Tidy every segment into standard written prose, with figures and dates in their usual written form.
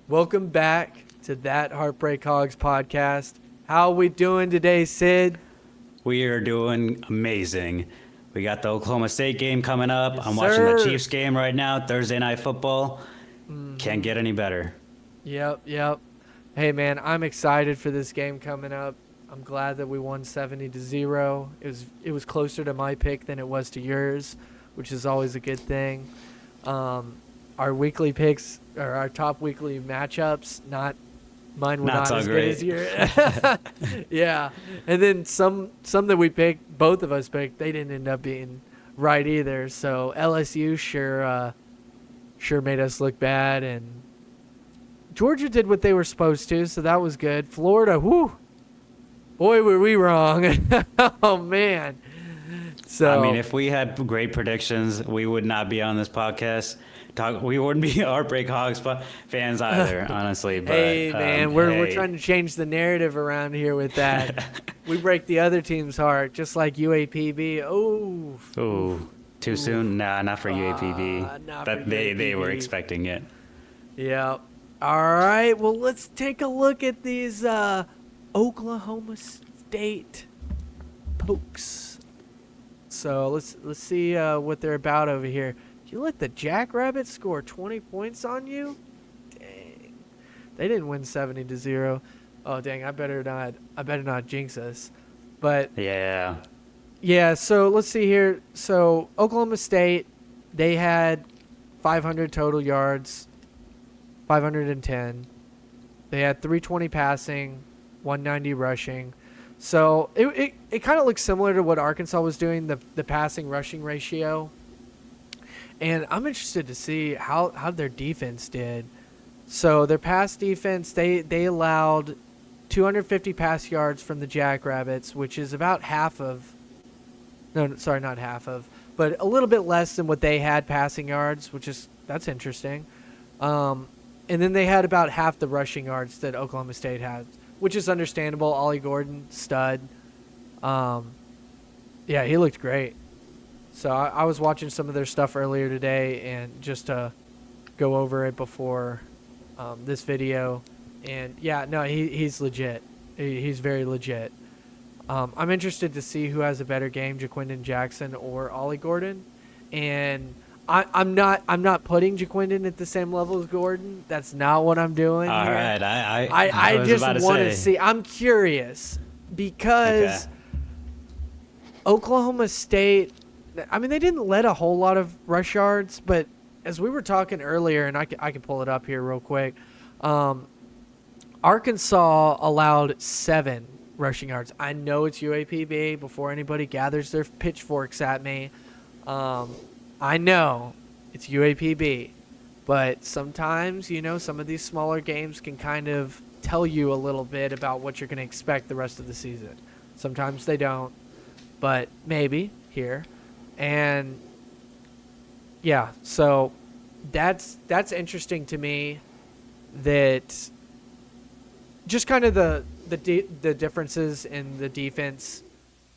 Welcome back to that Heartbreak Hogs podcast. How we doing today, Sid? We are doing amazing. We got the Oklahoma State game coming up. Yes, I'm watching the sir. Chiefs game right now, Thursday Night Football. Can't get any better. Yep. Hey, man, I'm excited for this game coming up. I'm glad that we won 70-0. It was closer to my pick than it was to yours, which is always a good thing. Our weekly picks or our top weekly matchups, mine were Not not so as good great. as yours. Yeah, and then some that we picked, both of us picked, they didn't end up being right either. So LSU sure made us look bad, and Georgia did what they were supposed to, so that was good. Florida, whoo, boy, were we wrong. Oh man. So I mean, if we had great predictions, we would not be on this podcast. We wouldn't be Heartbreak Hogs fans either, honestly. But, hey man, we're hey. trying to change the narrative around here with that. We break the other team's heart, just like UAPB. Oh, Ooh, too soon? Nah, not for UAPB. not That for they were UAPB. expecting it. Yeah. All right. Well, let's take a look at these Oklahoma State Pokes. So let's see what they're about over here. You let the Jackrabbits score 20 points on you? Dang. They didn't win 70-0. Oh dang, I better not jinx us. But Yeah. yeah, so let's see here. So Oklahoma State, they had 500 total yards, 510. They had 320 passing, 190 rushing. So it kind of looks similar to what Arkansas was doing, the passing rushing ratio. And I'm interested to see how their defense did. So their pass defense, they allowed 250 pass yards from the Jackrabbits, which is about half of – no, sorry, not half of, but a little bit less than what they had passing yards, that's interesting. And then they had about half the rushing yards that Oklahoma State had, which is understandable. Ollie Gordon, stud. Yeah, he looked great. So I was watching some of their stuff earlier today, and just to go over it before this video. And yeah, no, he's legit. He's very legit. I'm interested to see who has a better game, Jaquindon Jackson or Ollie Gordon. And I'm not putting Jaquindon at the same level as Gordon. That's not what I'm doing All here. right. I was just about to want to say. see. I'm curious because Okay. Oklahoma State, I mean, they didn't let a whole lot of rush yards, but as we were talking earlier, and I can pull it up here real quick, Arkansas allowed 7 rushing yards. I know it's UAPB before anybody gathers their pitchforks at me. I know it's UAPB, but sometimes, some of these smaller games can kind of tell you a little bit about what you're going to expect the rest of the season. Sometimes they don't, but maybe here. And yeah, so that's interesting to me, that just kind of the differences in the defense.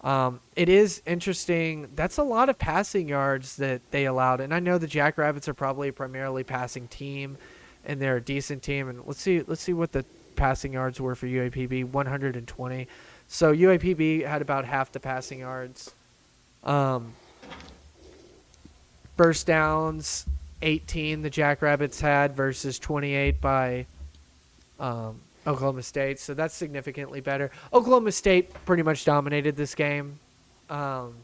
It is interesting. That's a lot of passing yards that they allowed, and I know the Jackrabbits are probably a primarily passing team, and they're a decent team. And let's see what the passing yards were for UAPB. 120. So UAPB had about half the passing yards. First downs, 18 the Jackrabbits had versus 28 by Oklahoma State. So that's significantly better. Oklahoma State pretty much dominated this game. They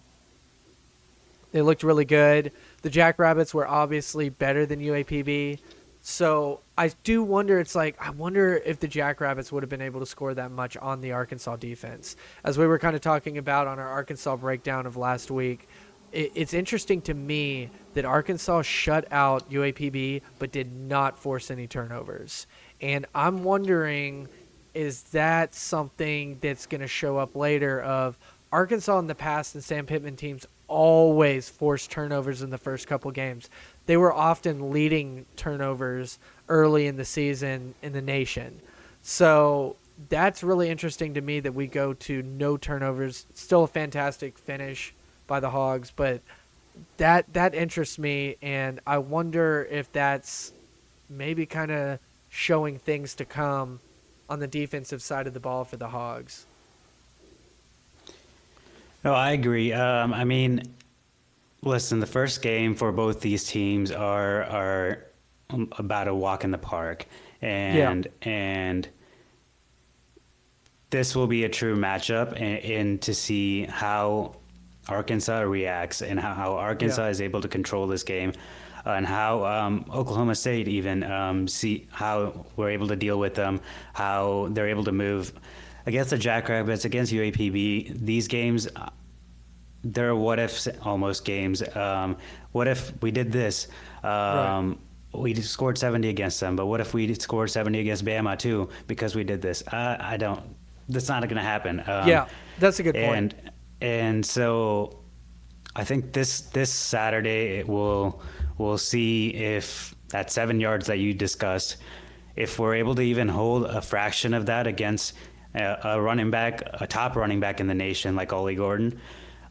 looked really good. The Jackrabbits were obviously better than UAPB. So I do wonder, I wonder if the Jackrabbits would have been able to score that much on the Arkansas defense. As we were kind of talking about on our Arkansas breakdown of last week, it's interesting to me that Arkansas shut out UAPB but did not force any turnovers. And I'm wondering, is that something that's going to show up later of Arkansas in the past and Sam Pittman teams always forced turnovers in the first couple games. They were often leading turnovers early in the season in the nation. So that's really interesting to me that we go to no turnovers. Still a fantastic finish by the Hogs, but that interests me, and I wonder if that's maybe kind of showing things to come on the defensive side of the ball for the Hogs. No, I agree. I mean, listen, the first game for both these teams are about a walk in the park, and this will be a true matchup, and to see how Arkansas reacts and how Arkansas is able to control this game, and how Oklahoma State even see how we're able to deal with them, how they're able to move against the Jackrabbits, against UAPB. These games, they're what if almost games. What if we did this? Right. We scored 70 against them, but what if we scored 70 against Bama too because we did this? I don't. That's not going to happen. Yeah, that's a good point. And so I think this Saturday we'll see if that 7 yards that you discussed, if we're able to even hold a fraction of that against a running back, a top running back in the nation like Ollie Gordon.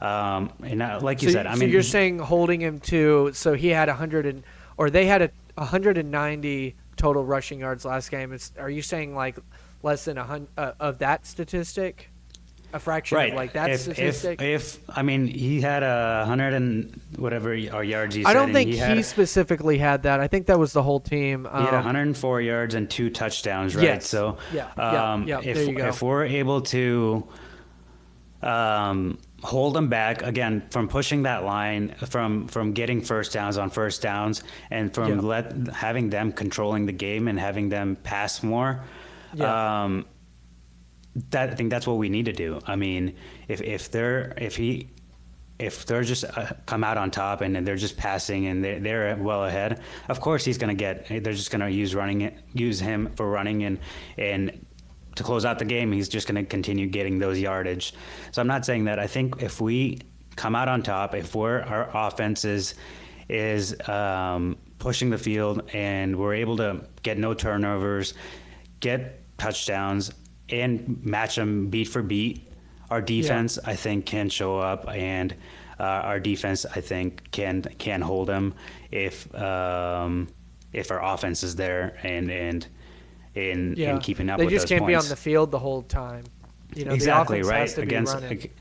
Like you said, I mean, you're saying holding him to, so he had 100 or they had 190 total rushing yards last game. Are you saying like less than 100 of that statistic? A fraction right. of like that statistic? If I mean, he had 100 and whatever yards you said. I don't think he specifically had that. I think that was the whole team. He had 104 yards and 2 touchdowns, right? Yes. So there you go. If we're able to hold them back again from pushing that line, from getting first downs on first downs, and from having them controlling the game and having them pass more. I think that's what we need to do. I mean, if they're just come out on top and they're just passing and they're well ahead, of course they're just going to use him for running and to close out the game, he's just going to continue getting those yardage. So I'm not saying that. I think if we come out on top, if our offense is pushing the field and we're able to get no turnovers, get touchdowns, and match them beat for beat, our defense I think can show up, and our defense I think can hold them if our offense is there and keeping up with those points. They just can't be on the field the whole time. Exactly, the offense right. Has to be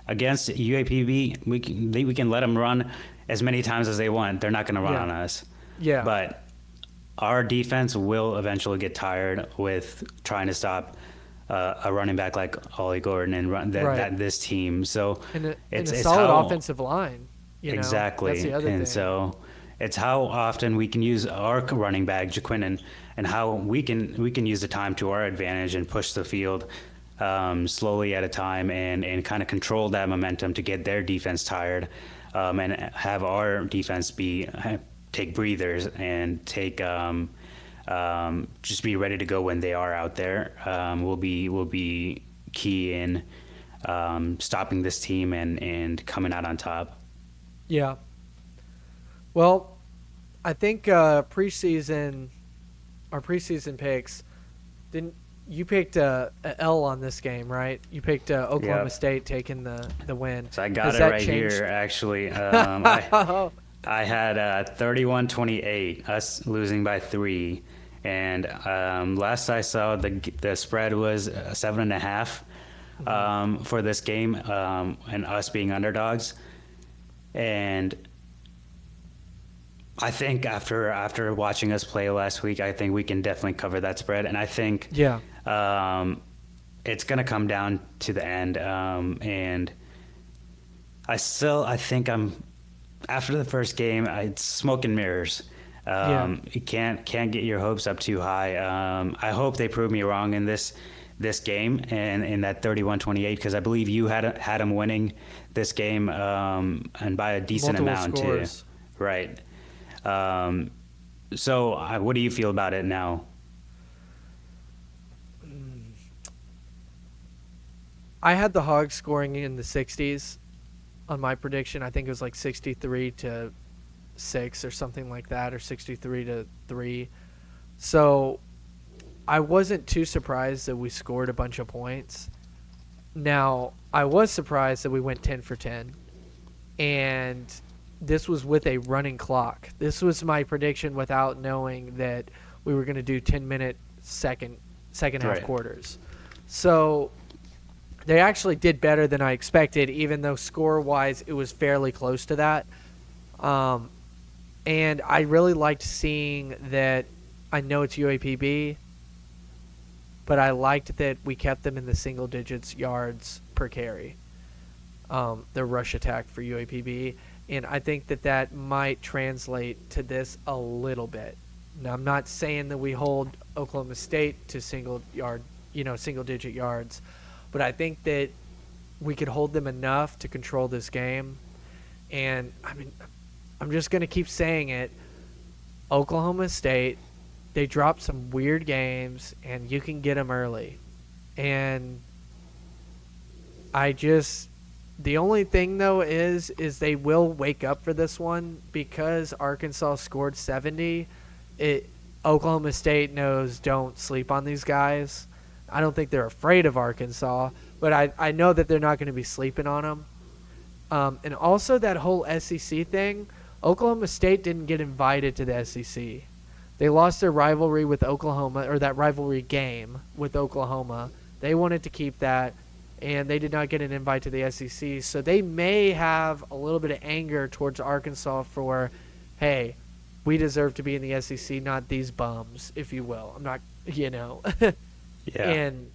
Against UAPB, we can let them run as many times as they want. They're not going to run on us. Yeah. But our defense will eventually get tired with trying to stop a running back like Ollie Gordon and run this team. So it's a solid offensive line. Exactly. That's the other thing. So it's how often we can use our running back Jaquinnon, and how we can use the time to our advantage and push the field slowly at a time and kind of control that momentum to get their defense tired, and have our defense take breathers and just be ready to go when they are out there. Will be key in stopping this team and coming out on top. Yeah. Well, I think our preseason picks, you picked a L on this game, right? You picked Oklahoma State taking the win. So I got it right here, actually. I had 31-28, us losing by 3. And last I saw, the spread was 7.5 for this game, and us being underdogs. And I think after watching us play last week, I think we can definitely cover that spread. And I think it's going to come down to the end. And I think I'm after the first game, it's smoke and mirrors. You can't get your hopes up too high. I hope they prove me wrong in this game and in that 31-28, because I believe you had them winning this game and by a decent amount scores. Too. Right. So what do you feel about it now? I had the Hogs scoring in the 60s on my prediction. I think it was like 63-6 or something like that, or 63-3. So I wasn't too surprised that we scored a bunch of points. Now, I was surprised that we went 10 for 10. And this was with a running clock. This was my prediction without knowing that we were going to do 10-minute second half Right. quarters. So they actually did better than I expected, even though score-wise it was fairly close to that. And I really liked seeing that. I know it's UAPB, but I liked that we kept them in the single digits yards per carry, the rush attack for UAPB. And I think that might translate to this a little bit. Now, I'm not saying that we hold Oklahoma State to single digit yards, but I think that we could hold them enough to control this game. And, I mean, I'm just going to keep saying it. Oklahoma State, they drop some weird games, and you can get them early. And the only thing, though, is they will wake up for this one because Arkansas scored 70. Oklahoma State knows don't sleep on these guys. I don't think they're afraid of Arkansas, but I know that they're not going to be sleeping on them. And also that whole SEC thing, Oklahoma State didn't get invited to the SEC. They lost their rivalry with Oklahoma, or that rivalry game with Oklahoma. They wanted to keep that, and they did not get an invite to the SEC. So they may have a little bit of anger towards Arkansas for, hey, we deserve to be in the SEC, not these bums, if you will. I'm not, Yeah. And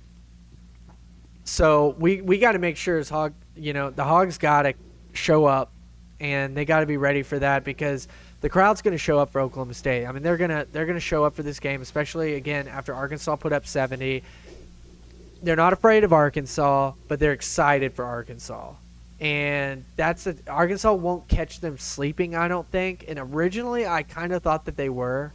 so we got to make sure the Hogs got to show up, and they got to be ready for that because the crowd's going to show up for Oklahoma State. I mean, they're gonna show up for this game, especially again after Arkansas put up 70. They're not afraid of Arkansas, but they're excited for Arkansas, and Arkansas won't catch them sleeping, I don't think. And originally, I kind of thought that they were.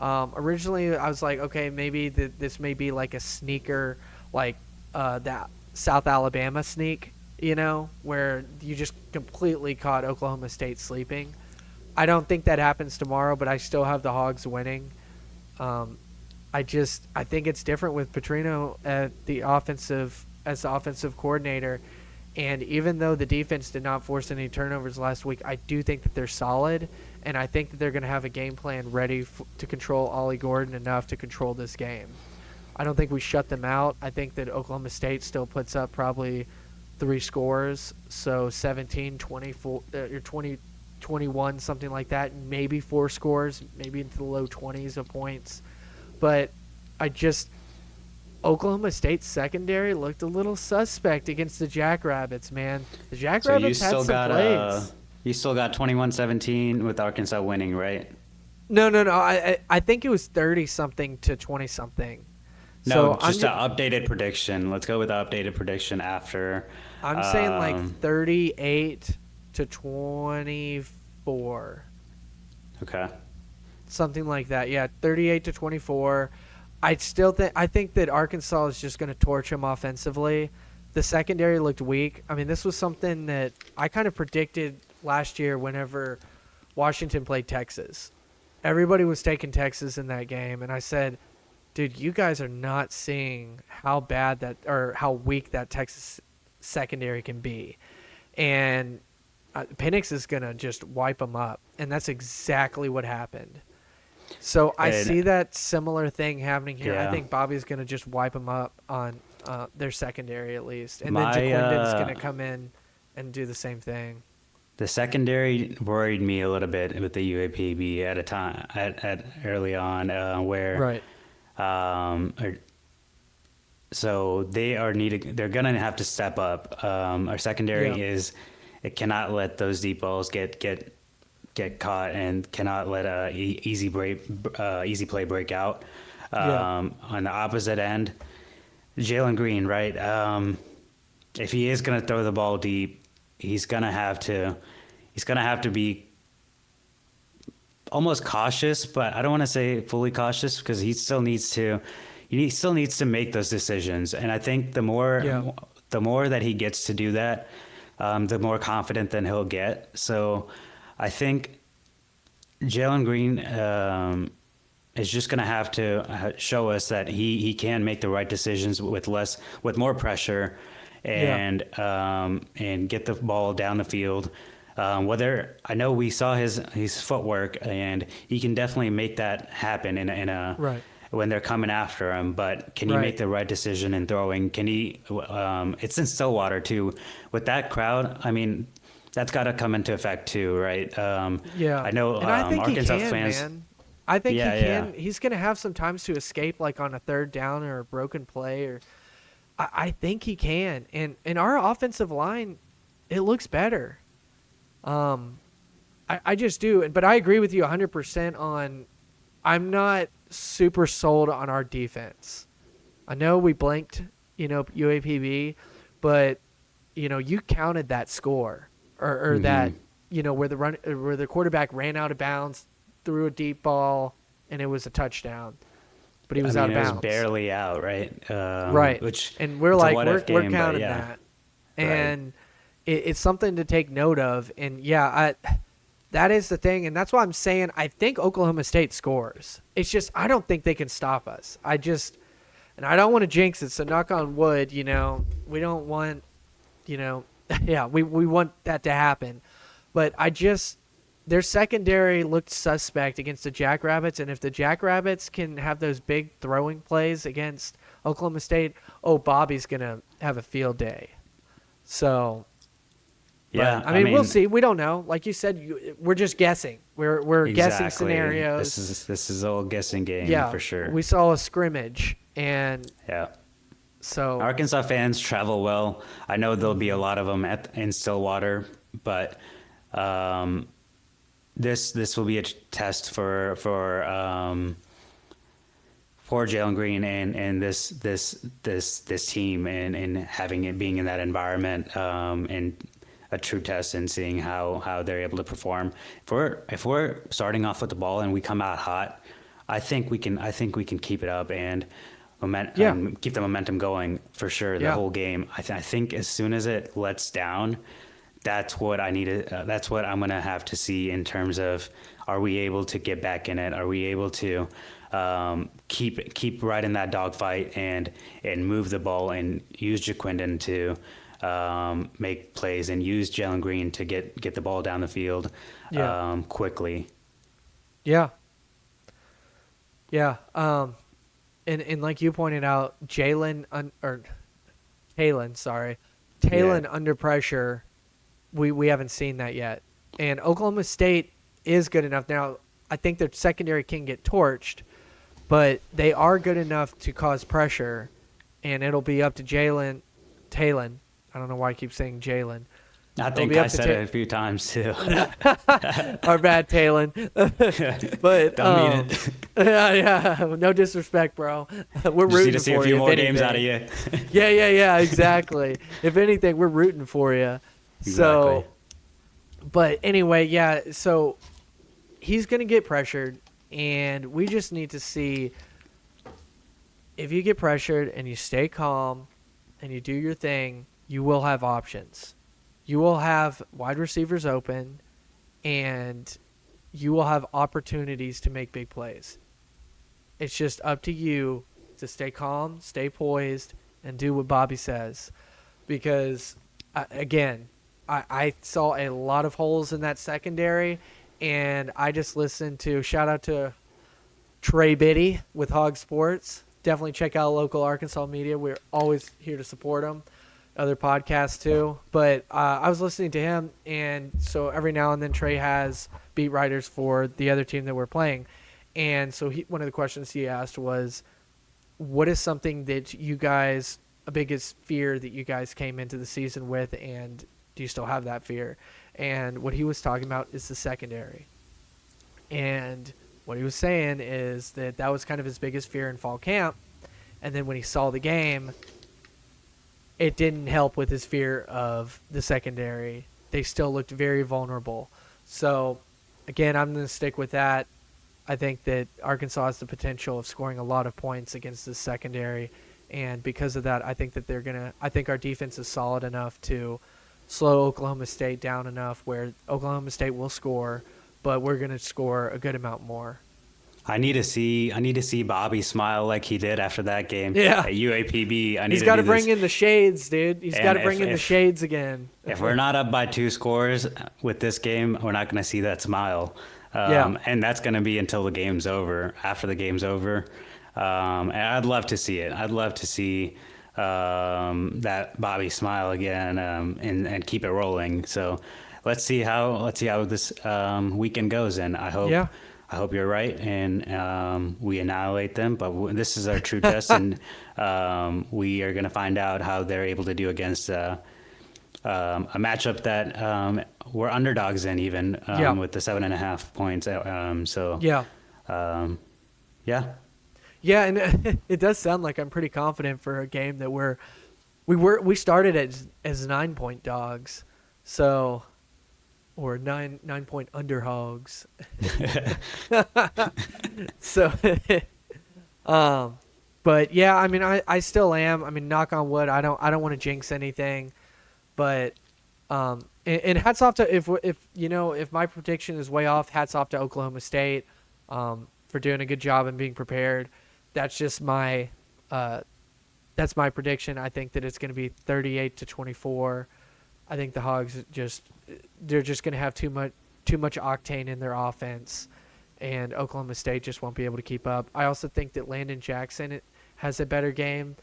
Originally, I was like, okay, maybe this may be like a sneaker, like that South Alabama sneak, where you just completely caught Oklahoma State sleeping. I don't think that happens tomorrow, but I still have the Hogs winning. I think it's different with Petrino as the offensive coordinator. And even though the defense did not force any turnovers last week, I do think that they're solid. And I think that they're going to have a game plan ready to control Ollie Gordon enough to control this game. I don't think we shut them out. I think that Oklahoma State still puts up probably 3 scores. So 17, 24, or 20, 21, something like that. Maybe 4 scores, maybe into the low 20s of points. But Oklahoma State's secondary looked a little suspect against the Jackrabbits, man. The Jackrabbits had some plays. You still got 21-17 with Arkansas winning, right? No. I think it was 30-something to 20-something. No, so just an updated prediction. Let's go with the updated prediction after. I'm saying like 38 to 24. Okay. Something like that. Yeah, 38 to 24. I think that Arkansas is just going to torch them offensively. The secondary looked weak. I mean, this was something that I kind of predicted last year whenever Washington played Texas. Everybody was taking Texas in that game, and I said, dude, you guys are not seeing how weak that Texas secondary can be. And Penix is going to just wipe them up, and that's exactly what happened. So I see that similar thing happening here. Yeah. I think Bobby's going to just wipe them up on their secondary at least. And then Jaquindon's going to come in and do the same thing. The secondary worried me a little bit with the UAPB at a time at early on where right. So they're going to have to step up. Our secondary it cannot let those deep balls get caught and cannot let easy play break out. On the opposite end, Jalen Green, right? If he is going to throw the ball deep, he's going to have to be almost cautious, but I don't want to say fully cautious because he still needs to make those decisions. And I think the more that he gets to do that, the more confident then he'll get. So I think Jalen Green is just going to have to show us that he can make the right decisions with more pressure and get the ball down the field. Whether I know we saw his footwork, and he can definitely make that happen in a Right. when they're coming after him. But can he Right. make the right decision in throwing? Can he? It's in Stillwater too, with that crowd. I mean, that's got to come into effect too, right? Yeah. I know And I think Arkansas he can, fans. man. I think Yeah, he can. yeah. He's going to have some times to escape, like on a third down or a broken play. Or I think he can. And our offensive line, it looks better. I just do. But I agree with you 100% on. I'm not super sold on our defense. I know we blanked, UAPB, but you counted that score or that where the quarterback ran out of bounds, threw a deep ball, and it was a touchdown, but he was out of it bounds. was barely out, right? Right. Which And we're it's a like what-if we're game, counting but yeah. that, and it's something to take note of. And that is the thing, and that's why I'm saying I think Oklahoma State scores. It's just I don't think they can stop us. And I don't want to jinx it, so knock on wood. We don't want, yeah, we want that to happen, but their secondary looked suspect against the Jackrabbits, and if the Jackrabbits can have those big throwing plays against Oklahoma State, Bobby's gonna have a field day. So. Yeah, But, I mean, we'll see. We don't know. Like you said, we're just guessing. We're guessing exactly. scenarios. This is all guessing game for sure. We saw a scrimmage, and yeah. so Arkansas fans travel well. I know there'll be a lot of them in Stillwater, but this will be a test for Jalen Green and this team and having it being in that environment and a true test and seeing how they're able to perform. If we're starting off with the ball and we come out hot, I think we can keep it up and keep the momentum going for sure the whole game. I think as soon as it lets down, that's what I need. That's what I'm gonna have to see in terms of are we able to get back in it? Are we able to keep right in that dogfight and move the ball and use Jaquindon to make plays and use Jalen Green to get the ball down the field quickly. Yeah. And like you pointed out, Talon under pressure, we haven't seen that yet. And Oklahoma State is good enough. Now, I think their secondary can get torched, but they are good enough to cause pressure, and it'll be up to Talon. I don't know why I keep saying Jalen. I think I said it a few times too. Our bad, Talon. But don't mean it. Yeah. No disrespect, bro. We're rooting for you. Just need to see a few more games out of you. Yeah. Exactly. If anything, we're rooting for you. Exactly. So, but anyway, yeah. So he's gonna get pressured, and we just need to see if you get pressured and you stay calm and you do your thing, you will have options. You will have wide receivers open, and you will have opportunities to make big plays. It's just up to you to stay calm, stay poised, and do what Bobby says. Because, again, I saw a lot of holes in that secondary, and I just listened to, shout out to Trey Biddy with Hog Sports. Definitely check out local Arkansas media. We're always here to support them. Other podcasts too, but I was listening to him, and so every now and then Trey has beat writers for the other team that we're playing, and so one of the questions he asked was, what is something that you guys, a biggest fear that you guys came into the season with, and do you still have that fear? And what he was talking about is the secondary, and what he was saying is that was kind of his biggest fear in fall camp, and then when he saw the game, it didn't help with his fear of the secondary. They still looked very vulnerable. So, again, I'm going to stick with that. I think that Arkansas has the potential of scoring a lot of points against the secondary, and because of that, I think that I think our defense is solid enough to slow Oklahoma State down enough where Oklahoma State will score, but we're going to score a good amount more. I need to see Bobby smile like he did after that game Yeah. at UAPB. He's got to bring in the shades, dude. He's got to bring in the shades again. If we're not up by 2 scores with this game, we're not going to see that smile. And that's going to be until the game's over. After the game's over, and I'd love to see it. I'd love to see that Bobby smile again, and keep it rolling. So let's see how this weekend goes. And I hope you're right, and we annihilate them. But this is our true test, and we are going to find out how they're able to do against a matchup that we're underdogs in, even with the 7.5 points. Yeah, and it does sound like I'm pretty confident for a game that we started as 9-point dogs, so. Or 9-point underhogs. So, but yeah, I mean, I still am. I mean, knock on wood. I don't want to jinx anything, but and hats off to if my prediction is way off, hats off to Oklahoma State for doing a good job and being prepared. That's just my prediction. I think that it's going to be 38-24. I think the Hogs they're just going to have too much octane in their offense, and Oklahoma State just won't be able to keep up. I also think that Landon Jackson has a better game.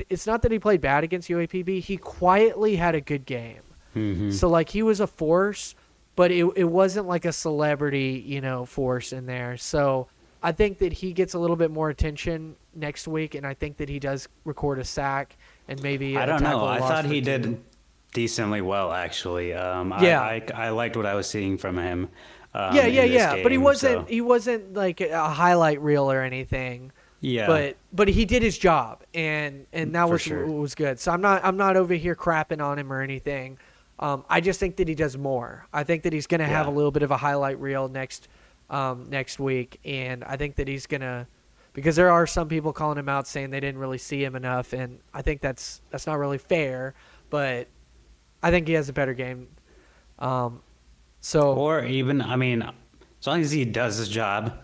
It's not that he played bad against UAPB. He quietly had a good game. Mm-hmm. So, like, he was a force, but it wasn't like a celebrity, force in there. So I think that he gets a little bit more attention next week, and I think that he does record a sack and maybe I don't know. I thought he did decently well, actually. I liked what I was seeing from him. Game, but he wasn't like a highlight reel or anything. Yeah. But he did his job, and that was good. So I'm not over here crapping on him or anything. I just think that he does more. I think that he's going to have a little bit of a highlight reel next week, and I think that he's going to, because there are some people calling him out saying they didn't really see him enough, and I think that's not really fair, but I think he has a better game. Or even, I mean, as long as he does his job,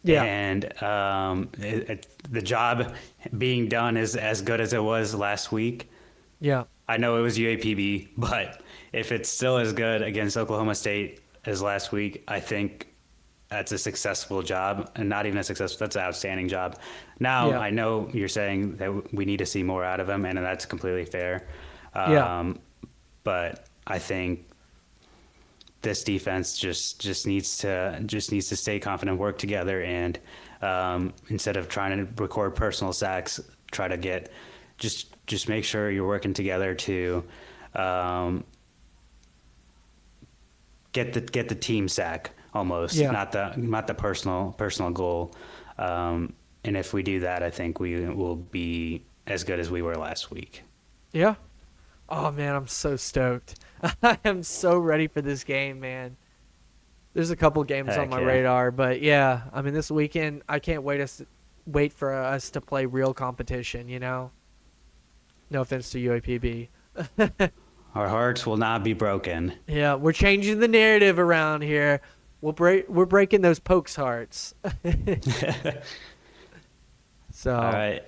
and the job being done is as good as it was last week. Yeah. I know it was UAPB, but if it's still as good against Oklahoma State as last week, I think that's a successful job, and not even a successful, that's an outstanding job. Now, I know you're saying that we need to see more out of him, and that's completely fair. But I think this defense just needs to stay confident, work together, and instead of trying to record personal sacks, try to get just make sure you're working together to get the team sack almost, not the personal goal. And if we do that, I think we will be as good as we were last week. Yeah. Oh, man, I'm so stoked. I am so ready for this game, man. There's a couple games on my radar, but yeah, I mean, this weekend, I can't wait for us to play real competition, No offense to UAPB. Our hearts will not be broken. Yeah, we're changing the narrative around here. We're breaking those Pokes hearts. So, all right.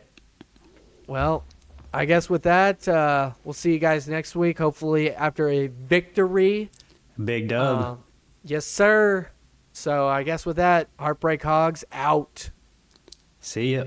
Well, I guess with that, we'll see you guys next week, hopefully after a victory. Big dub. Yes, sir. So I guess with that, Heartbreak Hogs out. See ya.